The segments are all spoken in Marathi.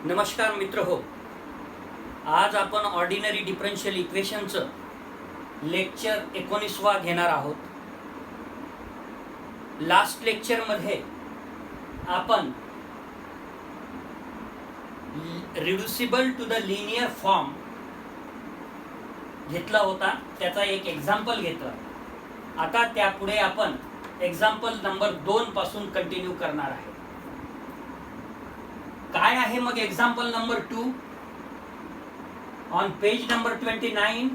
नमस्कार मित्र हो. आज आपण ऑर्डिनरी डिफरन्शियल इक्वेशनचं लेक्चर 19 घेणार आहोत. लास्ट लेक्चरमध्ये आपण रिड्युसिबल टू द लिनियर फॉर्म घेतला होता, त्याचा एक एक्झाम्पल घेतला. आता त्यापुढे आपण एक्झाम्पल नंबर 2 पासून कंटिन्यू करणार आहे. काय आहे मग example number 2? On page number 29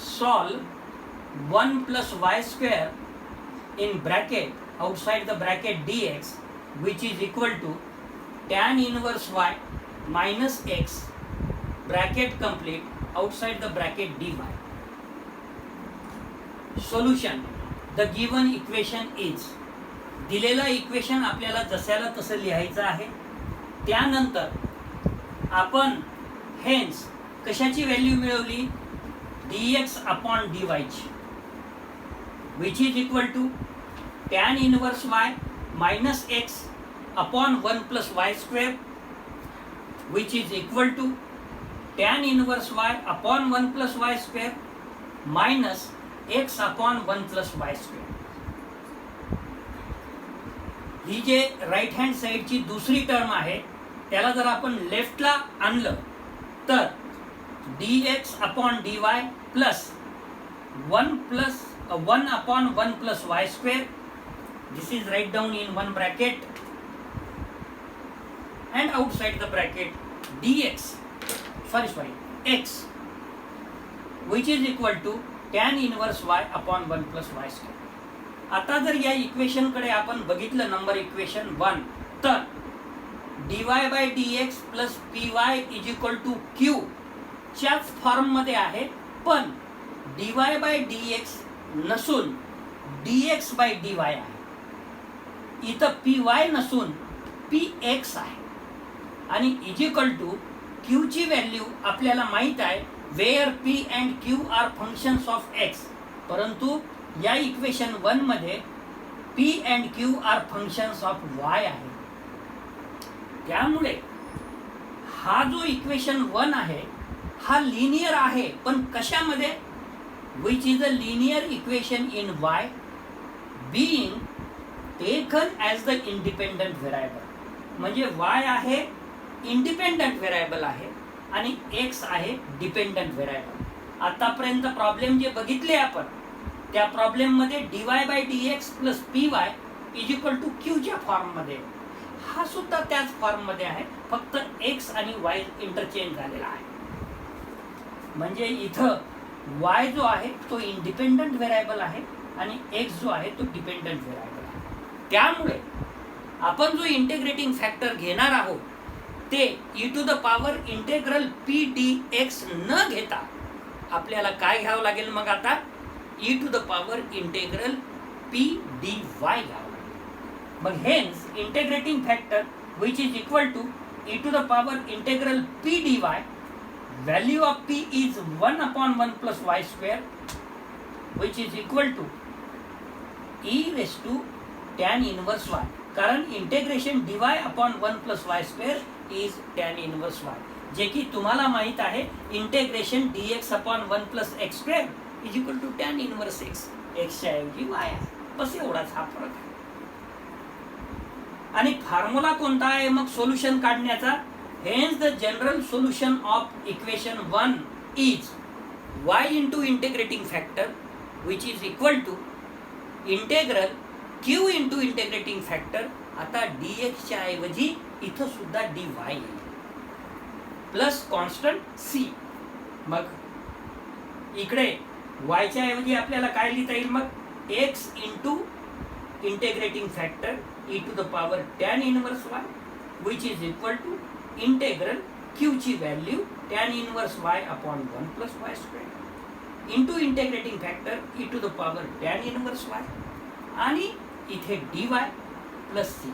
solve 1 plus y square in bracket outside the bracket dx which is equal to tan inverse y minus x bracket complete outside the bracket dy. Solution: the given equation is, दिलेला इक्वेशन आपल्याला जशाला तसं लिहायचं आहे. त्यानंतर आपण हेन्स कशाची व्हॅल्यू मिळवली? dx अपॉन dy ची, which is equal to tan inverse y minus x upon 1 plus y square, which is equal to tan inverse y upon 1 plus y square minus x upon 1 plus y square. ही जे राईट हँड साइडची दुसरी टर्म आहे त्याला जर आपण लेफ्टला आणलं तर dx upon dy plus 1 upon 1 plus y square. This is write down in one bracket and outside the bracket dx x which is equal to tan inverse y upon 1 plus y square. आता जर या इक्वेशन कडे आपण बघितलं नंबर इक्वेशन 1 तर dy by dx plus py is equal to q च्याच फॉर्म मध्ये आहे, पण dy by dx नसून dx by dy आहे. इथं py नसून px आहे आणि इज इक्वल टू q ची व्हॅल्यू आपल्याला माहित आहे where p and q are functions of x, परंतु या इक्वेशन 1 मध्ये p and q are functions of y आहे. त्यामुळे हा जो इक्वेशन 1 आहे हा लिनियर आहे, पण कशामध्ये? Which is a linear equation in y being taken as the independent variable. म्हणजे y आहे इंडिपेंडंट व्हेरिएबल आहे आणि x आहे डिपेंडंट व्हेरिएबल. आतापर्यंत प्रॉब्लेम जे बघितले आपण त्या प्रॉब्लेम मध्ये dy by dx plus py is equal to q च्या फॉर्म मध्ये, हा सुद्धा त्याच फॉर्म मध्ये आहे, फक्त x आणि y इंटरचेंज झालेला आहे. म्हणजे इथं y जो आहे तो इंडिपेंडंट व्हेरिएबल आहे आणि x जो आहे तो डिपेंडंट व्हेरिएबल आहे. त्यामुळे आपण जो इंटिग्रेटिंग फॅक्टर घेणार आहोत ते e to the power integral p dx न घेता आपल्याला काय घ्यावं लागेल? मग आता e to the power integral p dy घ्यावं लागेल. मग hence integrating factor which is equal to e to the power integral p dy, value of p is 1 upon 1 plus y square which is equal to e raise to tan inverse y, कारण integration dy upon 1 plus y square is tan inverse y, जे की तुम्हाला माहित आहे integration dx upon 1 plus x square is equal to tan inverse x, x च्या ऐवजी y आहे. बस एवढाच हा फरक आहे. आणि फॉर्म्युला कोणता आहे मग सोल्युशन काढण्याचा? Hence the general solution of equation 1 is y into integrating factor which is equal to integral q into integrating factor. आता dx च्या ऐवजी इथं सुद्धा dy आहे प्लस कॉन्स्टंट c. मग इकडे y च्या ऐवजी आपल्याला काय लिहिता येईल? मग x into integrating factor e to the power tan inverse y which is equal to integral q ची value tan inverse y upon 1 plus y square into integrating factor e to the power tan inverse y आणि इथे dy प्लस c.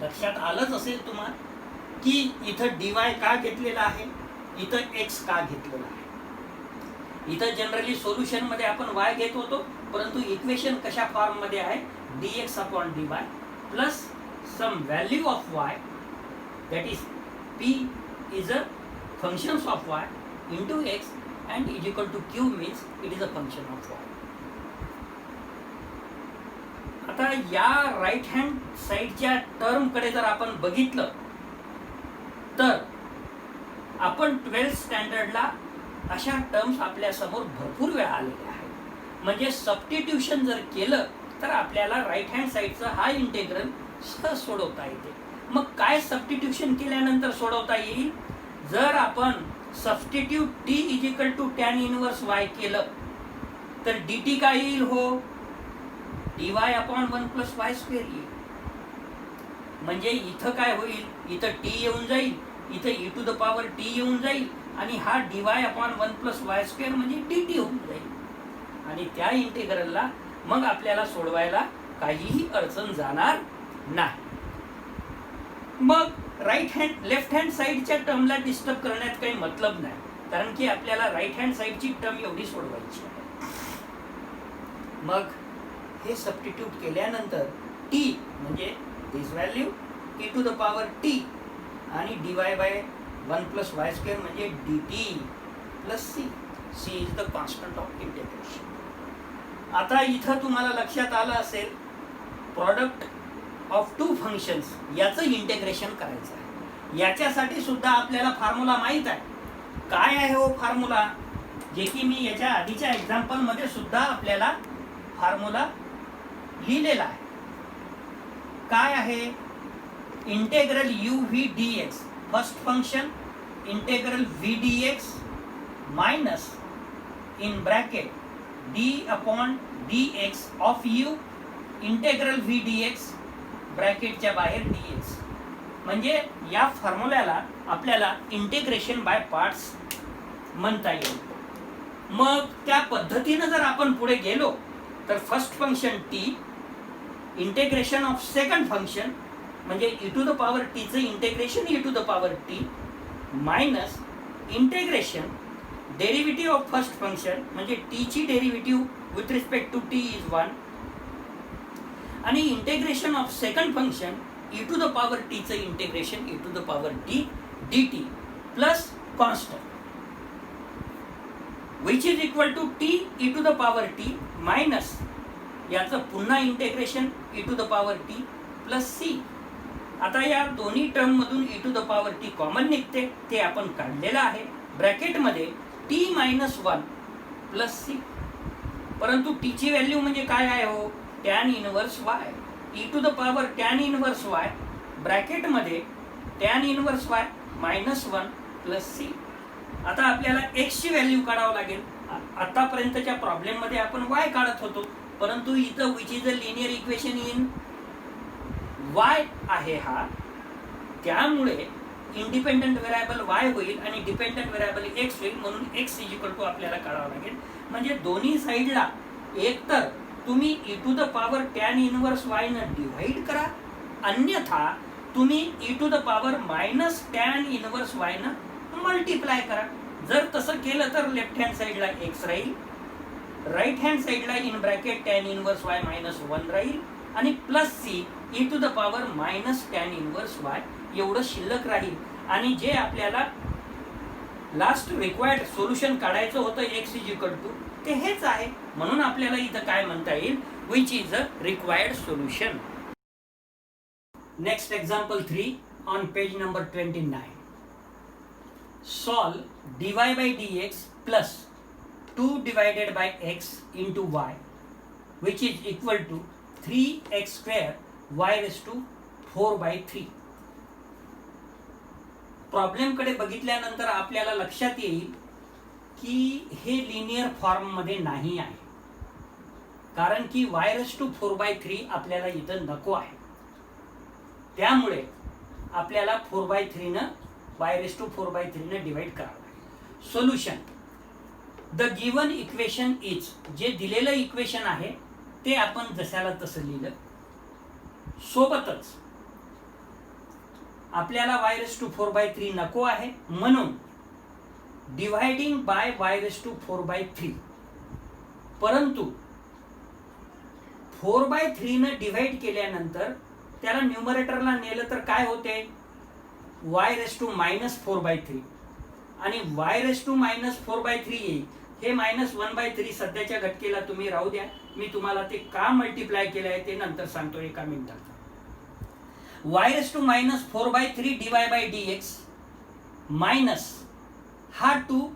लक्षात आलंच असेल तुम्हाला की इथं dy का घेतलेला आहे, इथं x का घेतलेला आहे. इथं जनरली सोल्युशन मध्ये आपण y घेत होतो, परंतु इक्वेशन कशा फॉर्म मध्ये आहे? dx upon dy plus some value of y, that is P is a function of y into x and is equal to Q means it is a function of y. आता या राईट हँड साईडच्या टर्मकडे जर आपण बघितलं तर आपण 12th स्टँडर्डला अशा टर्म्स आपल्या समोर भरपूर वेळा आलेल्या आहेत. म्हणजे सबस्टिट्यूशन जर केलं तर आपल्याला राईट हँड साईडचा हा इंटेग्रल सहज सोडवता येते. मग काय सबस्टिट्यूशन केल्यानंतर सोडवता येईल? जर आपण substitute t is equal to tan inverse y केलं तर dt काय येईल हो? dy upon 1 plus Y square येईल. म्हणजे इथं काय होईल? इथं t येऊन जाईल, इथं e to the power t येऊन जाईल आणि हा dy upon 1 plus Y square म्हणजे dt होऊन जाईल. आणि त्या इंटेग्रलला मग आपल्याला सोडवायला काहीही अडचण जाणार नाही. मग लेफ्ट हँड साईडच्या टर्मला डिस्टर्ब करण्यात काही मतलब नाही, कारण की आपल्याला राईट हँड साईडची टर्म एवढी सोडवायची आहे. मग हे सबस्टिट्यूट केल्यानंतर t म्हणजे this value e to the power t आणि dy by 1 plus Y square म्हणजे dt plus c is the constant of integration. आता इथं तुम्हाला लक्षात आलं असेल प्रॉडक्ट ऑफ टू फंक्शन्स याचं इंटिग्रेशन करायचं आहे. याच्यासाठी सुद्धा आपल्याला फॉर्म्युला माहित आहे. काय आहे हो फॉर्म्युला? जे की मी याच्या आधीच्या एक्झाम्पल मध्ये सुद्धा आपल्याला फॉर्म्युला लिहिलेला आहे. काय आहे? Integral u v dx first function integral v dx minus in bracket d upon dx of u integral v dx ब्रॅकेटच्या बाहेर dx. म्हणजे या फॉर्म्युल्याला आपल्याला इंटिग्रेशन बाय पार्ट्स म्हणता येईल. मग त्या पद्धतीनं जर आपण पुढे गेलो तर first function t integration of second function म्हणजे e to the power t चं integration e to the power t minus integration derivative of first function म्हणजे t ची derivative with respect to t is 1 आणि integration of second function e to the power t चं integration e to the power t dt plus constant which is equal to t e to the power t minus याचं पुन्हा integration e to the power t plus c. आता या दोन्ही टर्म मधून e to the power t common निघते, ते आपण काढलेलं आहे ब्रॅकेट मध्ये t मायनस 1 प्लस c. परंतु t ची व्हॅल्यू म्हणजे काय आहे हो? Tan inverse y e to the power tan inverse y bracket मध्ये tan inverse y minus 1 plus c. आता आपल्याला x ची व्हॅल्यू काढावं लागेल. आतापर्यंतच्या प्रॉब्लेम मध्ये आपण y काढत होतो, परंतु इथं which is a linear equation in y आहे हा, त्यामुळे इंडिपेंडंट व्हेरिएबल y होईल आणि डिपेंडंट व्हेरिएबल x होईल. म्हणून x इज इक्वल टू आपल्याला काढावं लागेल. म्हणजे दोन्ही साईडला एकतर तुम्ही e to the power tan inverse y न डिवाइड करा, अन्यथा तुम्ही e to the power minus tan inverse y न मल्टिप्लाय करा. जर तसं केलं तर लेफ्ट हँड साईडला x राहील, राईट हँड साईडला in bracket tan inverse y minus 1 राहील आणि plus c e to the power minus tan inverse y एवढं शिल्लक राहील. आणि जे आपल्याला लास्ट रिक्वायर्ड सोल्युशन काढायचं होतं x इज इक्वल टू ते हेच आहे. म्हणून आपल्याला इथं काय म्हणता येईल? Which is a required solution. Next example 3 on page number 29. Solve dy by dx plus 2 divided by x into y which is equal to 3x square y raised to 4 by 3. Problem कडे बघितल्यानंतर आपल्याला लक्षात येईल की हे लिनियर फॉर्म मध्ये नाही आहे, कारण की y raised to 4 by 3 आपल्याला इथं नको आहे. त्यामुळे आपल्याला 4 by 3 न y raised to 4 by 3 ने डिवाइड करावं लागेल. Solution the given equation is, जे दिलेलं इक्वेशन आहे ते आपण जशाला तसं लिहिलं. सोबतच आपल्याला y raised to 4 by 3 नको आहे, म्हणून dividing by y raised to 4 by 3. परंतु 4 by 3 ने डिवाइड केल्यानंतर त्याला न्यूमरेटरला नेलं तर काय होते? वाय रेस टू -4/3 आणि वाय रेस टू -4/3 येईल. हे -1/3 सध्याच्या घटकेला तुम्ही राहू द्या, मी तुम्हाला ते का मल्टिप्लाय केलं आहे ते नंतर सांगतो एका मिनिटात. Y raise to -4/3 dy/dx minus हा 2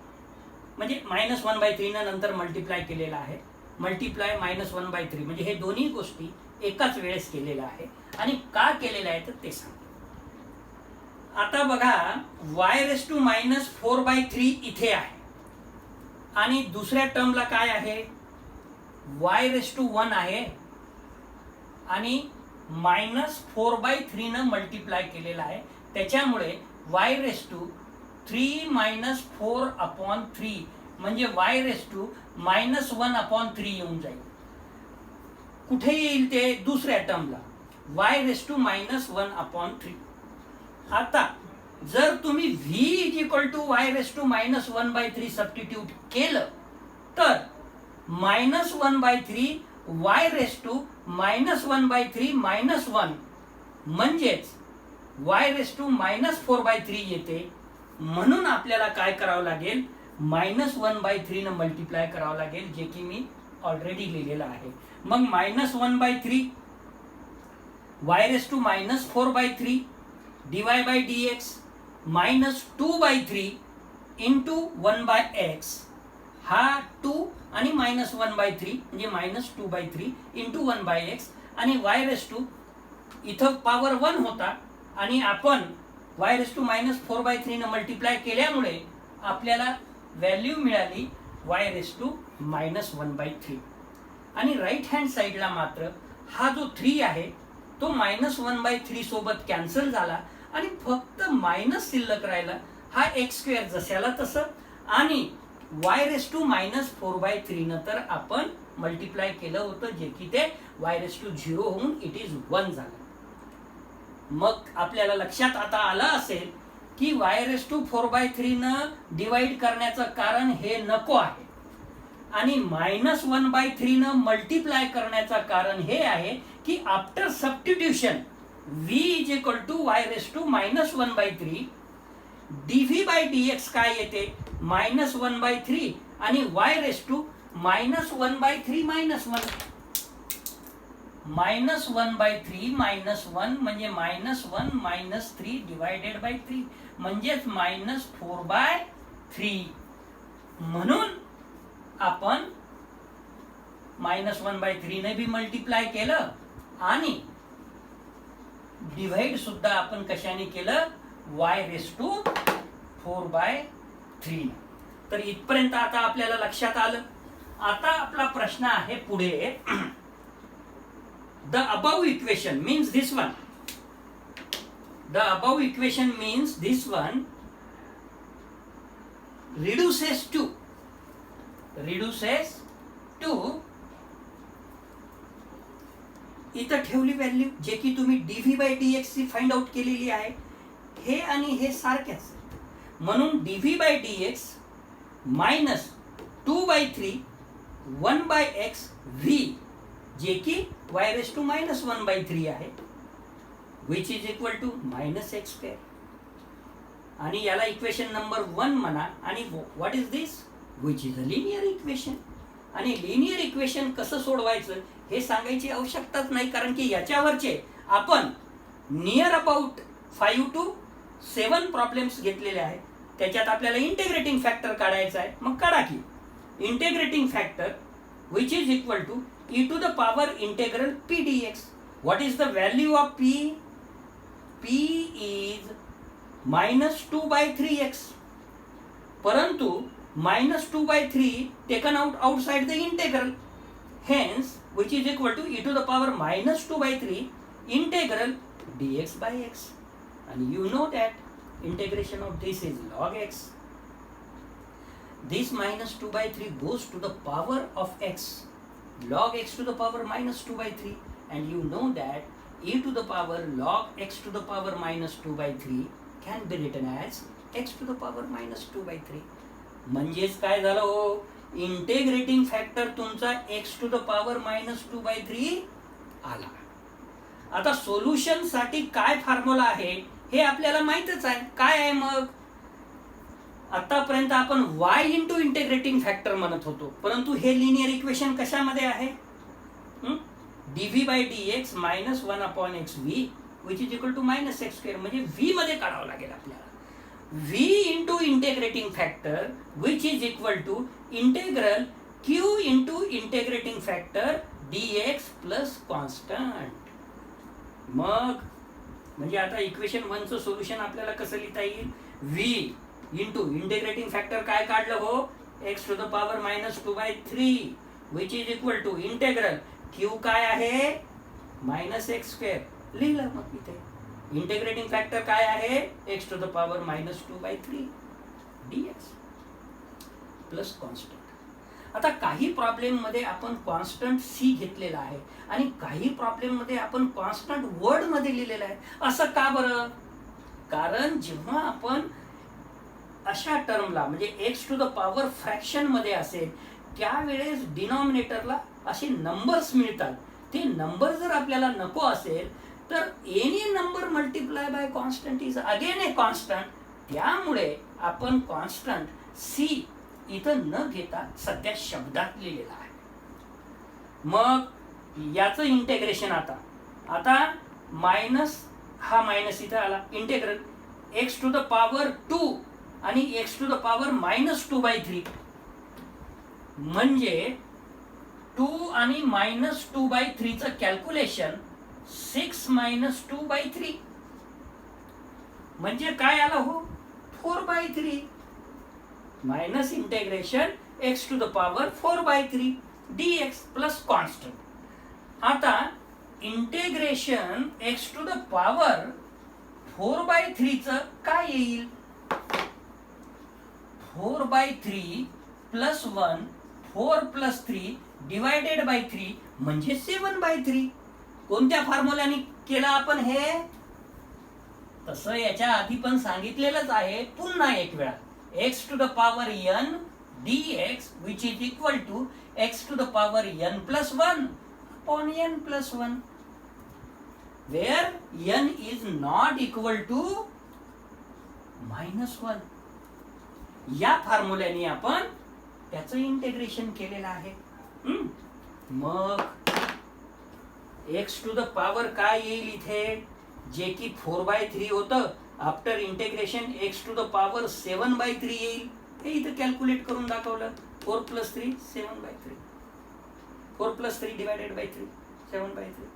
म्हणजे -1/3 नंतर मल्टिप्लाय केलेला आहे, मल्टिप्लाय -1/3 म्हणजे हे दोन्ही गोष्टी एकाच वेळेस केलेल्या आहे. आणि का केलेलं आहे तर ते सांगतो. आता बघा वाय रेस टू -4/3 इथे आहे आणि दुसऱ्या टर्मला काय आहे, वाय रेस टू 1 आहे आणि -4/3 न मल्टिप्लाय केलेला आहे. त्याच्यामुळे वाय रेस टू 3 - 4/3 म्हणजे वाय रेस टू -1/3 येऊन जाईल. कुठे येईल ते, दुसऱ्या टर्मला वाय रेस टू -1/3. आता जर तुम्ही v = y raise to -1/3 substitute केलं तर -1/3 वाय रेस टू -1/3 -1 म्हणजेच वाय रेस टू -4/3 येते. म्हणून आपल्याला काय करावं लागेल, -1/3 न मल्टिप्लाय करावं लागेल, जे की मी ऑलरेडी लिहिलेलं आहे. मग -1/3 Y raise to -4/3 dy/dx -2/3 into 1/x हा 2 आणि -1/3 म्हणजे -2/3 इंटू 1/x आणि वाय रेस टू इथं पॉवर 1 होता आणि आपण वाय रेस टू -4/3 न मल्टिप्लाय केल्यामुळे आपल्याला व्हॅल्यू मिळाली वाय रेस टू -1/3. आणि राईट हँड साईडला मात्र हा जो 3 आहे तो -1/3 सोबत कॅन्सल झाला आणि फक्त मायनस शिल्लक राहिला. हा x² जशाला तसं आणि वाय रेस टू -4/3 न तर आपण मल्टिप्लाय केलं होतं, जे की ते वाय रेस टू 0 होऊन इट इज 1 झालं. मग आपल्याला लक्षात आता आलं असेल की वाय रेस टू 4/3 न डिवाइड करण्याचं कारण हे नको आहे आणि -1/3 न मल्टिप्लाय करण्याचं कारण हे आहे की after substitution v = y raise to -1/3 dv/dx काय येते, -1/3 आणि वाय रेस टू -1/3 -1 -1/3 -1 म्हणजे -1 -3 डिवायडेड बाय 3 म्हणजेच -4/3. म्हणून आपण -1/3 ने बी मल्टिप्लाय केलं आणि डिवाइड सुद्धा आपण कशाने केलं, वाय रेस टू 4/3. तर इथपर्यंत आता आपल्याला लक्षात आलं. आता आपला प्रश्न आहे पुढे, the above equation means this one, the above equation means this one reduces to इथं ठेवली व्हॅल्यू जे की तुम्ही dv/dx ची फाइंड आउट केलेली आहे. हे आणि हे सारखेच, म्हणून dv/dx -2/3 1/x v जे की y रेस टू -1/3 आहे, which is equal to -x². आणि याला इक्वेशन नंबर 1 म्हणा. आणि what is this, which is a linear equation. आणि लिनियर इक्वेशन कसं सोडवायचं हे सांगायची आवश्यकताच नाही, कारण की याच्यावरचे आपण नियर अबाउट 5 to 7 प्रॉब्लेम्स घेतलेले आहेत. त्याच्यात आपल्याला इंटिग्रेटिंग फॅक्टर काढायचा आहे. मग काढा की integrating factor which is equal to e⁻ integral p dx. What is the value of p, p is -2/3x, परंतु -2/3 taken out outside the integral, hence which is equal to e⁻−2/3 integral dx by x. And you know that integration of this is log x. This -2/3 goes to the power of x, log x to the power -2/3, and you know that e⁻ log x to the power -2/3 can be written as x to the power -2/3. म्हणजेच काय झालं हो, इंटिग्रेटिंग फॅक्टर तुमचा x to the power -2/3 आला. आता सोल्युशन साठी काय फॉर्म्युला आहे हे आपल्याला माहितच आहे. काय आहे मग? आतापर्यंत आपण y इंटू इंटिग्रेटिंग फॅक्टर म्हणत होतो, परंतु हे लिनियर इक्वेशन कशामध्ये आहे? dv by dx minus 1 upon x v which is equal to minus x square, म्हणजे v मध्ये काढावं लागेल आपल्याला. v into integrating factor which is equal to integral q into integrating factor dx plus constant. मग म्हणजे आता इक्वेशन 1 चं सोल्युशन आपल्याला कसं लिहिता येईल? v इंटू इंटिग्रेटिंग फॅक्टर काय काढलं हो? X to the power minus 2/3 which is equal to integral q काय आहे? Minus x square. लिहिलं मग इथे. इंटिग्रेटिंग फॅक्टर काय आहे? X to the power minus 2/3 dx plus constant. आता काही प्रॉब्लेम मध्ये आपण कॉन्स्टंट सी घेतलेला आहे आणि काही प्रॉब्लेम मध्ये आपण कॉन्स्टंट वर्ड मध्ये लिहिलेला आहे. असं का बरं? कारण जेव्हा आपण अशा टर्मला म्हणजे x to the power fraction मध्ये असेल त्यावेळेस डिनॉमिनेटरला असे नंबर्स मिळतात. ते नंबर जर आपल्याला नको असेल तर any number multiply by constant is again A constant. त्यामुळे आपण कॉन्स्टंट सी इथं न घेता सध्या शब्दात लिहिलेला आहे. मग याचं इंटेग्रेशन आता मायनस हा मायनस इथं आला. Integral x to the power 2 आणि x to the power minus 2/3 म्हणजे 2 आणि मायनस 2/3 चं कॅल्क्युलेशन 6 मायनस 2/3 म्हणजे काय आलं हो? 4/3 minus integration X to the power 4/3 dx plus constant. आता integration X to the power 4/3 चं काय येईल? 4/3 प्लस 1 4 प्लस 3 डिवायडेड बाय 3 म्हणजे 7/3. कोणत्या फॉर्म्युल्याने केलं आपण हे? तसं याच्या आधी पण सांगितलेलंच आहे. पुन्हा एक वेळा x to the power n dx which is equal to x to the power n plus 1 upon n plus 1 where n is not equal to minus 1. या फॉर्म्युल्याने आपण त्याचं इंटिग्रेशन केलेलं आहे. मग एक्स टू द पॉवर काय येईल इथे? जे की 4/3 होतं. After integration x to the power 7/3 येईल. हे इथं कॅल्क्युलेट करून दाखवलं. 4 प्लस 3 7/3 4 प्लस 3 डिवायडेड बाय 3 7/3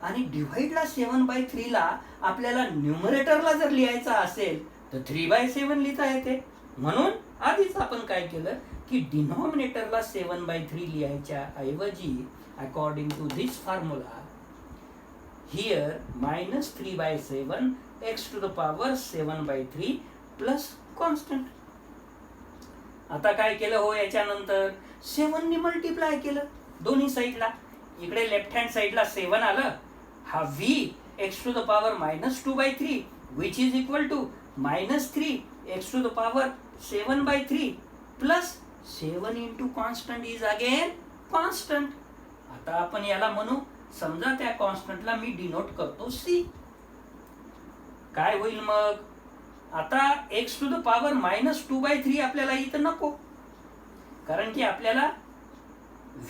आणि डिवाइडला 7/3 ला आपल्याला न्यूमरेटरला जर लिहायचा असेल तर 3/7 लिहिता येते. म्हणून आधीच आपण काय केलं की डिनॉमिनेटरला 7/3 लिहायच्या ऐवजी according to this formula here minus 3/7 x to the power 7/3 plus constant. आता काय केलं हो? याच्यानंतर 7 ने मल्टिप्लाय केलं दोन्ही साईडला. इकडे लेफ्ट हँड साईडला 7 आलं. हा v x to the power minus 2/3 which is equal to minus 3 x to the power 7/3 plus 7 into constant is again constant. आता आपण याला म्हणू, समजा त्या कॉन्स्टंटला मी डिनोट करतो सी. काय होईल मग? आता x to the power minus 2/3 आपल्याला इथं नको, कारण की आपल्याला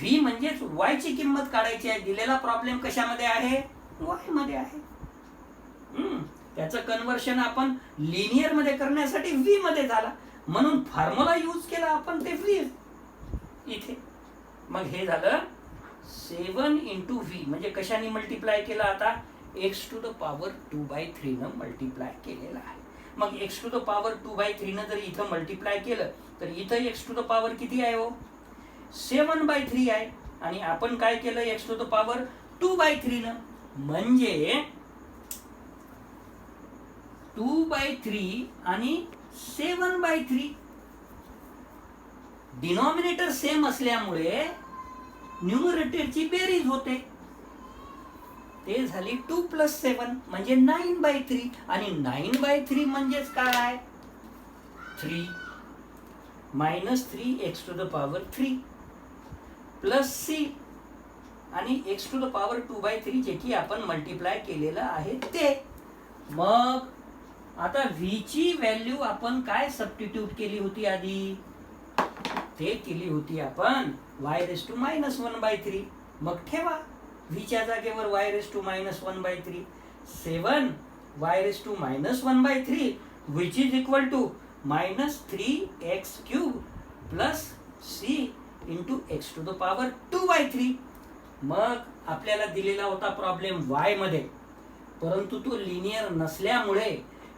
v म्हणजेच y ची किंमत काढायची आहे. दिलेला प्रॉब्लेम कशामध्ये आहे? y मध्ये आहे. त्याचं कन्व्हर्शन आपण लिनियर मध्ये करण्यासाठी v मध्ये झाला, म्हणून फॉर्म्युला यूज केला आपण ते v इथे. मग हे झालं 7 इंटू v म्हणजे कशाने मल्टिप्लाय केलं? आता एक्स टू द पॉवर 2/3 न मल्टिप्लाय केलेला आहे. मग एक्स टू द पॉवर 2/3 न जर इथं मल्टिप्लाय केलं तर इथं एक्स टू द पॉवर किती आहे हो? 7/3 आहे. आणि आपण काय केलं? एक्स टू द पॉवर 2/3 न म्हणजे 2/3 आणि 7/3 डिनॉमिनेटर सेम असल्यामुळे न्यूमरेटरची बेरीज होते. ते झाली 2 प्लस 7 म्हणजे 9/3 आणि 9/3 म्हणजेच काय? 3 minus 3 x to the power 3 plus c आणि एक्स टू द पॉवर 2/3 जे की आपण मल्टिप्लाय केलेलं आहे ते. मग आता व्ही ची व्हॅल्यू आपण काय सबस्टिट्यूट केली होती आधी? ते केली होती आपण y⁻⁻⁻⁻3. मग ठेवा व्ही च्या जागेवर y⁻⁻⁻⁻3. 7 y⁻⁻⁻3 which is equal to -3x³ plus c into x⁻²/3. मग आपल्याला दिलेला होता प्रॉब्लेम y मध्ये, परंतु तो लिनियर नसल्यामुळे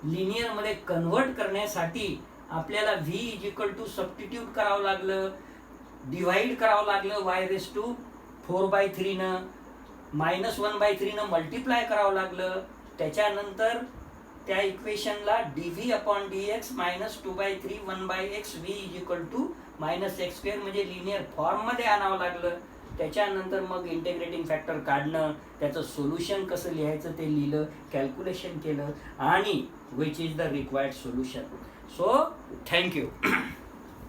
लिनियर मध्ये कन्व्हर्ट करण्यासाठी आपल्याला v is equal to substitute करावं लागलं, डिवाइड करावं लागलं y⁻⁴/3 न, -1/3 न मल्टिप्लाय करावं लागलं. त्याच्यानंतर त्या इक्वेशनला dv/dx -2/3 1/x v is equal to -x² म्हणजे लिनियर फॉर्म मध्ये आणावं लागलं. त्याच्यानंतर मग इंटिग्रेटिंग फॅक्टर काढणं, त्याचं सोल्युशन कसं लिहायचं ते लिहिलं, कॅल्क्युलेशन केलं आणि which is the required solution. So thank you.